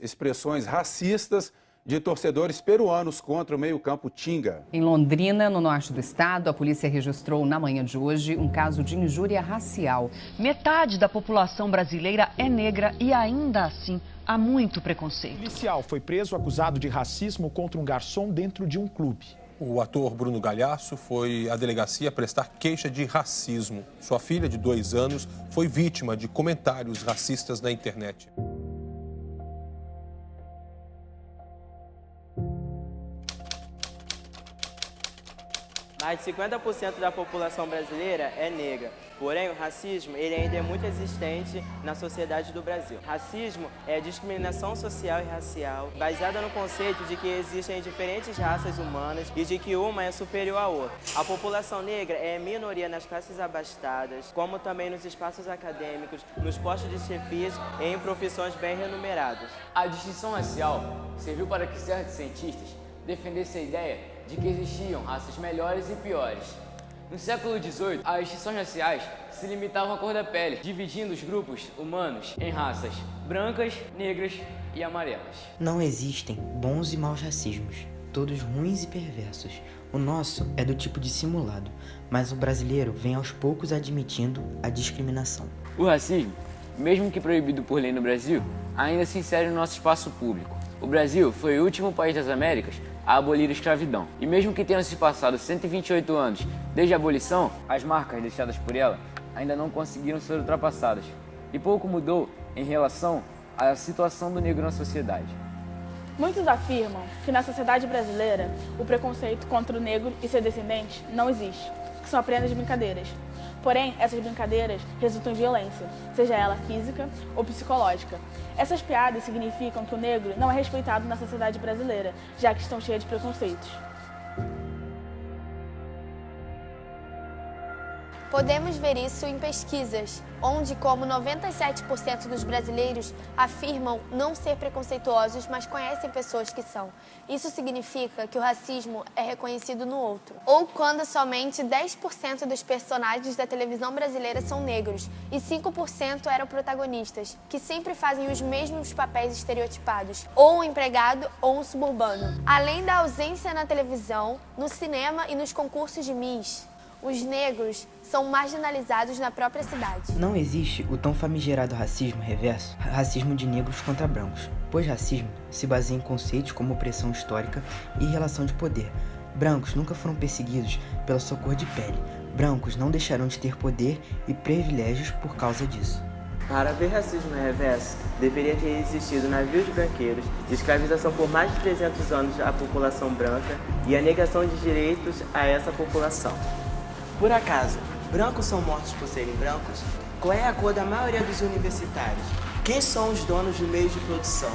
Expressões racistas de torcedores peruanos contra o meio-campo Tinga. Em Londrina, no norte do estado, a polícia registrou na manhã de hoje um caso de injúria racial. Metade da população brasileira é negra e ainda assim há muito preconceito. O policial foi preso acusado de racismo contra um garçom dentro de um clube. O ator Bruno Galhaço foi à delegacia prestar queixa de racismo. Sua filha, de 2 anos, foi vítima de comentários racistas na internet. Mais de 50% da população brasileira é negra. Porém, o racismo ele ainda é muito existente na sociedade do Brasil. Racismo é discriminação social e racial, baseada no conceito de que existem diferentes raças humanas e de que uma é superior à outra. A população negra é minoria nas classes abastadas, como também nos espaços acadêmicos, nos postos de chefias e em profissões bem remuneradas. A distinção racial serviu para que certos cientistas defendessem a ideia de que existiam raças melhores e piores. No século XVIII, as distinções raciais se limitavam à cor da pele, dividindo os grupos humanos em raças brancas, negras e amarelas. Não existem bons e maus racismos, todos ruins e perversos. O nosso é do tipo dissimulado, mas o brasileiro vem aos poucos admitindo a discriminação. O racismo, mesmo que proibido por lei no Brasil, ainda se insere no nosso espaço público. O Brasil foi o último país das Américas a abolir a escravidão. E mesmo que tenham se passado 128 anos desde a abolição, as marcas deixadas por ela ainda não conseguiram ser ultrapassadas. E pouco mudou em relação à situação do negro na sociedade. Muitos afirmam que na sociedade brasileira o preconceito contra o negro e seus descendentes não existe, que são apenas brincadeiras. Porém, essas brincadeiras resultam em violência, seja ela física ou psicológica. Essas piadas significam que o negro não é respeitado na sociedade brasileira, já que estão cheias de preconceitos. Podemos ver isso em pesquisas, onde como 97% dos brasileiros afirmam não ser preconceituosos, mas conhecem pessoas que são. Isso significa que o racismo é reconhecido no outro. Ou quando somente 10% dos personagens da televisão brasileira são negros e 5% eram protagonistas, que sempre fazem os mesmos papéis estereotipados, ou um empregado ou um suburbano. Além da ausência na televisão, no cinema e nos concursos de Miss, os negros são marginalizados na própria cidade. Não existe o tão famigerado racismo reverso, racismo de negros contra brancos, pois racismo se baseia em conceitos como opressão histórica e relação de poder. Brancos nunca foram perseguidos pela sua cor de pele. Brancos não deixarão de ter poder e privilégios por causa disso. Para haver racismo reverso, deveria ter existido navios branqueiros, escravização por mais de 300 anos à população branca e a negação de direitos a essa população. Por acaso, brancos são mortos por serem brancos? Qual é a cor da maioria dos universitários? Quem são os donos do meio de produção?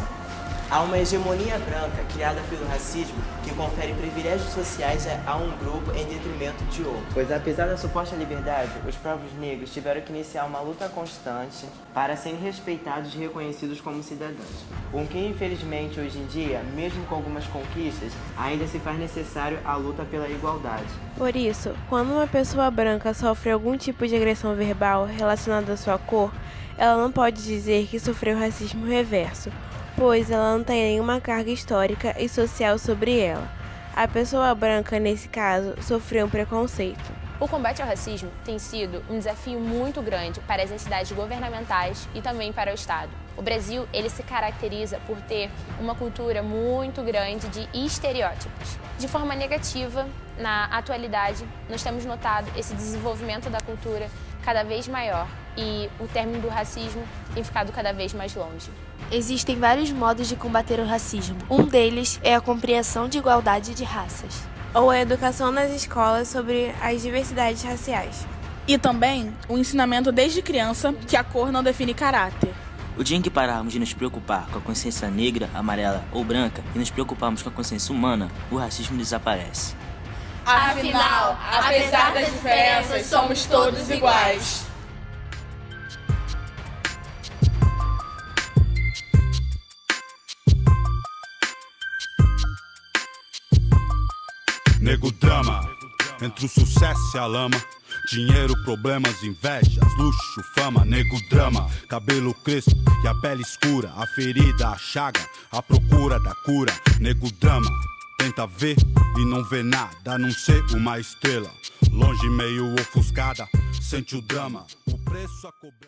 Há uma hegemonia branca criada pelo racismo que confere privilégios sociais a um grupo em detrimento de outro. Pois apesar da suposta liberdade, os povos negros tiveram que iniciar uma luta constante para serem respeitados e reconhecidos como cidadãos. O que infelizmente hoje em dia, mesmo com algumas conquistas, ainda se faz necessário a luta pela igualdade. Por isso, quando uma pessoa branca sofre algum tipo de agressão verbal relacionada à sua cor, ela não pode dizer que sofreu racismo reverso, pois ela não tem nenhuma carga histórica e social sobre ela. A pessoa branca, nesse caso, sofreu um preconceito. O combate ao racismo tem sido um desafio muito grande para as entidades governamentais e também para o Estado. O Brasil, ele se caracteriza por ter uma cultura muito grande de estereótipos. De forma negativa, na atualidade, nós temos notado esse desenvolvimento da cultura cada vez maior e o término do racismo tem ficado cada vez mais longe. Existem vários modos de combater o racismo. Um deles é a compreensão de igualdade de raças. Ou a educação nas escolas sobre as diversidades raciais. E também o ensinamento desde criança que a cor não define caráter. O dia em que pararmos de nos preocupar com a consciência negra, amarela ou branca e nos preocuparmos com a consciência humana, o racismo desaparece. Afinal, apesar das diferenças, somos todos iguais. Nego drama, entre o sucesso e a lama. Dinheiro, problemas, invejas, luxo, fama, nego, drama. Cabelo crespo e a pele escura, a ferida, a chaga, a procura da cura, nego, drama. Tenta ver e não vê nada, a não ser uma estrela. Longe, meio ofuscada, sente o drama. O preço a cobrar.